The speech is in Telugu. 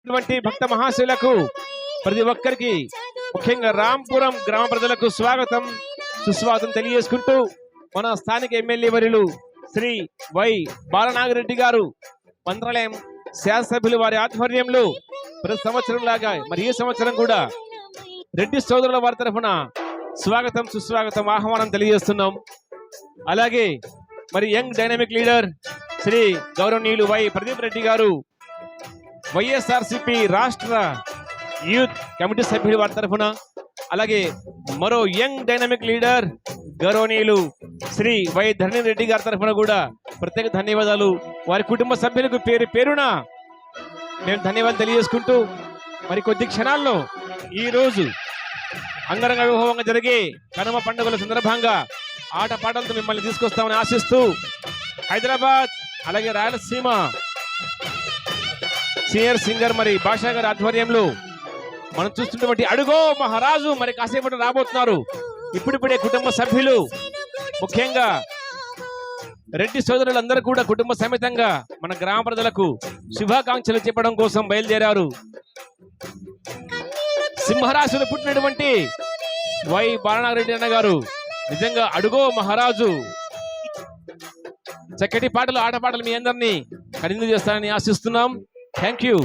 ఇటువంటి భక్త మహాశయులకు ప్రతి ఒక్కరికి ముఖ్యంగా రాంపురం గ్రామ ప్రజలకు స్వాగతం సుస్వాగతం తెలియజేసుకుంటూ మన స్థానిక ఎమ్మెల్యే వర్యులు శ్రీ వై బాలనాగిరెడ్డి గారు మంత్రాలయం శాసనసభ్యులు వారి ఆధ్వర్యంలో ప్రతి సంవత్సరం లాగా మరి ఈ సంవత్సరం కూడా రెడ్డి సోదరుల వారి తరఫున స్వాగతం సుస్వాగతం ఆహ్వానం తెలియజేస్తున్నాం. అలాగే మరి యంగ్ డైనమిక్ లీడర్ శ్రీ గౌరవనీయులు వై ప్రదీప్ రెడ్డి గారు వైఎస్ఆర్సిపి రాష్ట్ర యూత్ కమిటీ సభ్యులు వారి తరఫున, అలాగే మరో యంగ్ డైనమిక్ లీడర్ గౌరవనీయులు శ్రీ వై ధరణి రెడ్డి గారి తరఫున కూడా ప్రత్యేక ధన్యవాదాలు. వారి కుటుంబ సభ్యులకు పేరు పేరున మేము ధన్యవాదాలు తెలియజేసుకుంటూ మరి కొద్ది క్షణాల్లో ఈరోజు అంగరంగ వైభవంగా జరిగే కనుమ పండుగల సందర్భంగా ఆటపాటలతో మిమ్మల్ని తీసుకొస్తామని ఆశిస్తూ హైదరాబాద్ అలాగే రాయలసీమ సీనియర్ సింగర్ మరి భాషా గారి ఆధ్వర్యంలో మనం చూస్తున్నటువంటి అడుగో మహారాజు మరి కాసేపటి రాబోతున్నారు. ఇప్పుడిప్పుడే కుటుంబ సభ్యులు ముఖ్యంగా రెడ్డి సోదరులందరూ కూడా కుటుంబ సమేతంగా మన గ్రామ ప్రజలకు శుభాకాంక్షలు చెప్పడం కోసం బయలుదేరారు. సింహరాశులు పుట్టినటువంటి వై బాలనాగిరెడ్డి అన్న గారు నిజంగా అడుగో మహారాజు. చక్కటి పాటలు ఆటపాటలు మీ అందరినీ ఖరీదు చేస్తారని ఆశిస్తున్నాం. Thank you.